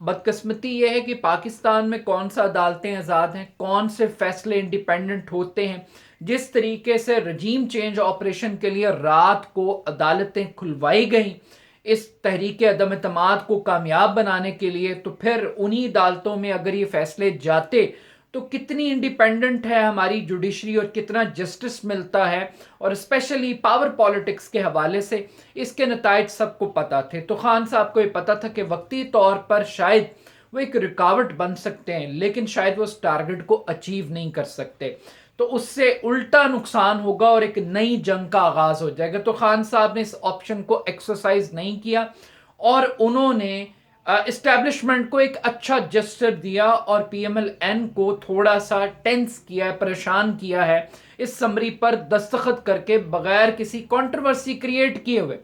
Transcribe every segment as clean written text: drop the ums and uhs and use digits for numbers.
بدقسمتی یہ ہے کہ پاکستان میں کون سا عدالتیں آزاد ہیں، کون سے فیصلے انڈیپینڈنٹ ہوتے ہیں. جس طریقے سے رجیم چینج آپریشن کے لیے رات کو عدالتیں کھلوائی گئیں اس تحریک عدم اعتماد کو کامیاب بنانے کے لیے، تو پھر انہی عدالتوں میں اگر یہ فیصلے جاتے تو کتنی انڈیپینڈنٹ ہے ہماری جوڈیشری اور کتنا جسٹس ملتا ہے. اور اسپیشلی پاور پالیٹکس کے حوالے سے اس کے نتائج سب کو پتا تھے. تو خان صاحب کو یہ پتا تھا کہ وقتی طور پر شاید وہ ایک رکاوٹ بن سکتے ہیں، لیکن شاید وہ اس ٹارگٹ کو اچیو نہیں کر سکتے، تو اس سے الٹا نقصان ہوگا اور ایک نئی جنگ کا آغاز ہو جائے گا. تو خان صاحب نے اس آپشن کو ایکسرسائز نہیں کیا اور انہوں نے اسٹیبلشمنٹ کو ایک اچھا جسچر دیا اور پی ایم ایل این کو تھوڑا سا ٹینس کیا ہے، پریشان کیا ہے اس سمری پر دستخط کر کے بغیر کسی کنٹروورسی کریٹ کیے ہوئے.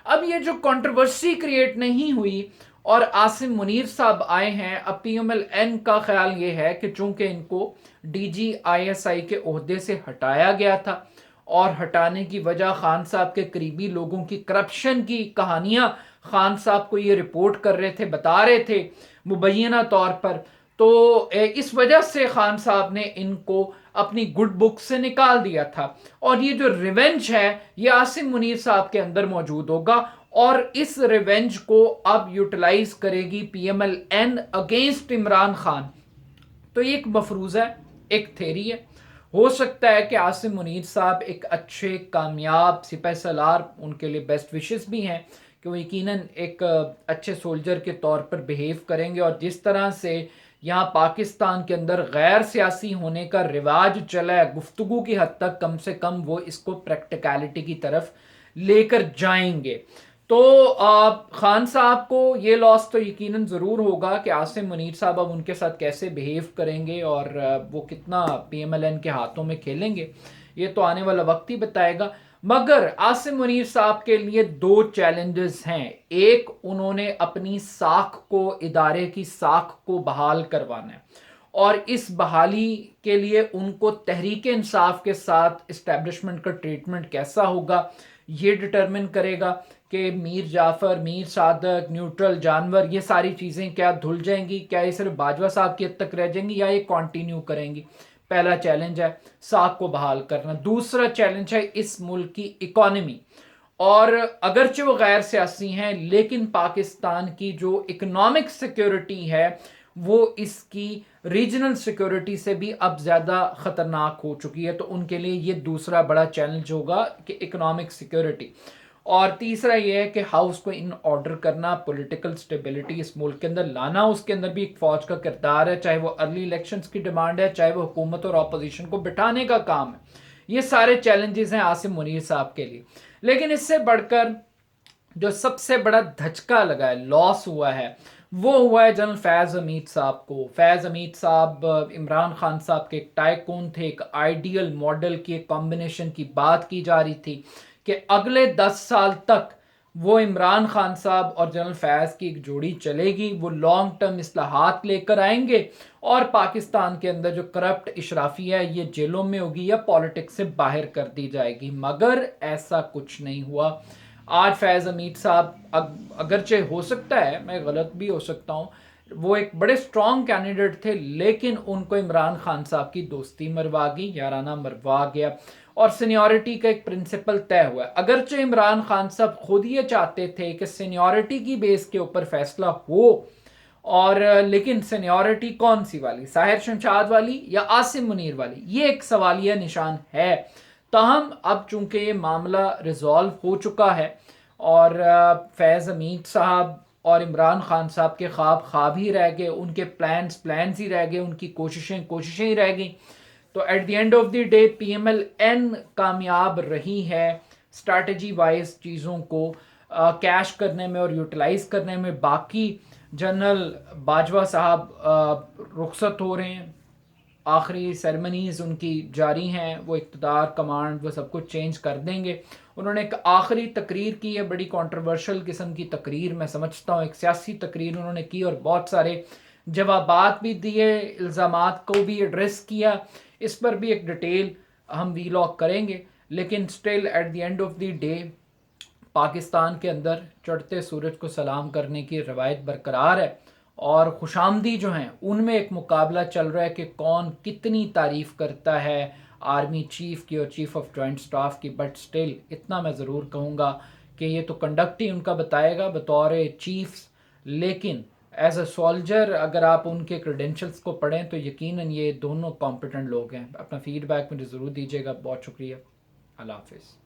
اب یہ جو کنٹروورسی کریٹ نہیں ہوئی اور عاصم منیر صاحب آئے ہیں، اب پی ایم ایل این کا خیال یہ ہے کہ چونکہ ان کو D G I S I کے عہدے سے ہٹایا گیا تھا اور ہٹانے کی وجہ خان صاحب کے قریبی لوگوں کی کرپشن کی کہانیاں خان صاحب کو یہ رپورٹ کر رہے تھے، بتا رہے تھے مبینہ طور پر، تو اس وجہ سے خان صاحب نے ان کو اپنی گڈ بک سے نکال دیا تھا. اور یہ جو ریونج ہے یہ عاصم منیر صاحب کے اندر موجود ہوگا اور اس ریونج کو اب یوٹیلائز کرے گی P M L N against Imran Khan. تو یہ ایک مفروض ہے، ایک تھیری ہے. ہو سکتا ہے کہ عاصم منیر صاحب ایک اچھے کامیاب سپہ سالار، ان کے لیے بیسٹ وشز بھی ہیں کہ وہ یقیناً ایک اچھے سولجر کے طور پر بیہیو کریں گے. اور جس طرح سے یہاں پاکستان کے اندر غیر سیاسی ہونے کا رواج چلا ہے، گفتگو کی حد تک کم سے کم وہ اس کو پریکٹیکلٹی کی طرف لے کر جائیں گے. تو خان صاحب کو یہ لاس تو یقیناً ضرور ہوگا کہ عاصم منیر صاحب اب ان کے ساتھ کیسے بیہیو کریں گے اور وہ کتنا پی ایم ایل این کے ہاتھوں میں کھیلیں گے، یہ تو آنے والا وقت ہی بتائے گا. مگر عاصم منیر صاحب کے لیے دو چیلنجز ہیں. ایک، انہوں نے اپنی ساکھ کو، ادارے کی ساکھ کو بحال کروانا ہے اور اس بحالی کے لیے ان کو تحریک انصاف کے ساتھ اسٹیبلشمنٹ کا ٹریٹمنٹ کیسا ہوگا یہ ڈٹرمن کرے گا کہ میر جعفر، میر صادق، نیوٹرل جانور، یہ ساری چیزیں کیا دھل جائیں گی، کیا یہ صرف باجوہ صاحب کی حد تک رہ جائیں گی یا یہ کنٹینیو کریں گی. پہلا چیلنج ہے ساکھ کو بحال کرنا. دوسرا چیلنج ہے اس ملک کی اکانومی. اور اگرچہ وہ غیر سیاسی ہیں لیکن پاکستان کی جو اکنامک سیکیورٹی ہے وہ اس کی ریجنل سیکیورٹی سے بھی اب زیادہ خطرناک ہو چکی ہے. تو ان کے لیے یہ دوسرا بڑا چیلنج ہوگا کہ اکنامک سیکیورٹی. اور تیسرا یہ ہے کہ ہاؤس کو ان آرڈر کرنا، پولیٹیکل سٹیبلٹی اس ملک کے اندر لانا. اس کے اندر بھی ایک فوج کا کردار ہے، چاہے وہ ارلی الیکشنز کی ڈیمانڈ ہے، چاہے وہ حکومت اور اپوزیشن کو بٹھانے کا کام ہے. یہ سارے چیلنجز ہیں عاصم منیر صاحب کے لیے. لیکن اس سے بڑھ کر جو سب سے بڑا دھچکا لگا ہے، لاس ہوا ہے، وہ ہوا ہے جنرل فیض حمید صاحب کو. فیض حمید صاحب عمران خان صاحب کے ایک ٹائکون تھے، ایک آئیڈیل ماڈل کی ایک کمبینیشن کی بات کی جا رہی تھی کہ اگلے 10 سال تک وہ عمران خان صاحب اور جنرل فیض کی ایک جوڑی چلے گی. وہ لانگ ٹرم اصلاحات لے کر آئیں گے اور پاکستان کے اندر جو کرپٹ اشرافی ہے یہ جیلوں میں ہوگی یا پالیٹکس سے باہر کر دی جائے گی. مگر ایسا کچھ نہیں ہوا. آج فیض حمید صاحب اگرچہ ہو سکتا ہے میں غلط بھی ہو سکتا ہوں، وہ ایک بڑے سٹرونگ کینڈیڈیٹ تھے لیکن ان کو عمران خان صاحب کی دوستی مروا گئی، یارانہ مروا گیا اور سینیورٹی کا ایک پرنسپل طے ہوا ہے. اگرچہ عمران خان صاحب خود یہ چاہتے تھے کہ سینیورٹی کی بیس کے اوپر فیصلہ ہو، اور لیکن سینیورٹی کون سی والی، ساحر شمشاد والی یا عاصم منیر والی، یہ ایک سوالیہ نشان ہے. تاہم اب چونکہ یہ معاملہ ریزالو ہو چکا ہے اور فیض حمید صاحب اور عمران خان صاحب کے خواب ہی رہ گئے، ان کے پلانز ہی رہ گئے، ان کی کوششیں ہی رہ گئیں. تو at the end of the day P M L N کامیاب رہی ہے اسٹریٹجی وائز چیزوں کو کیش کرنے میں اور یوٹیلائز کرنے میں. باقی جنرل باجوہ صاحب رخصت ہو رہے ہیں، آخری سیرمنیز ان کی جاری ہیں، وہ اقتدار، کمانڈ، وہ سب کچھ چینج کر دیں گے. انہوں نے ایک آخری تقریر کی ہے، بڑی کنٹروورشل قسم کی تقریر میں سمجھتا ہوں، ایک سیاسی تقریر انہوں نے کی اور بہت سارے جوابات بھی دیے، الزامات کو بھی ایڈریس کیا. اس پر بھی ایک ڈیٹیل ہم ویلاگ کریں گے. لیکن still at the end of the day Pakistan کے اندر چڑھتے سورج کو سلام کرنے کی روایت برقرار ہے اور خوش آمدی جو ہیں ان میں ایک مقابلہ چل رہا ہے کہ کون کتنی تعریف کرتا ہے آرمی چیف کی اور چیف آف جوائنٹ سٹاف کی. بٹ سٹل اتنا میں ضرور کہوں گا کہ یہ تو کنڈکٹ ہی ان کا بتائے گا بطور چیفز، لیکن ایز اے سولجر اگر آپ ان کے کریڈینشلز کو پڑھیں تو یقیناً یہ دونوں کمپیٹنٹ لوگ ہیں. اپنا فیڈ بیک مجھے ضرور دیجیے گا. بہت شکریہ. اللہ حافظ.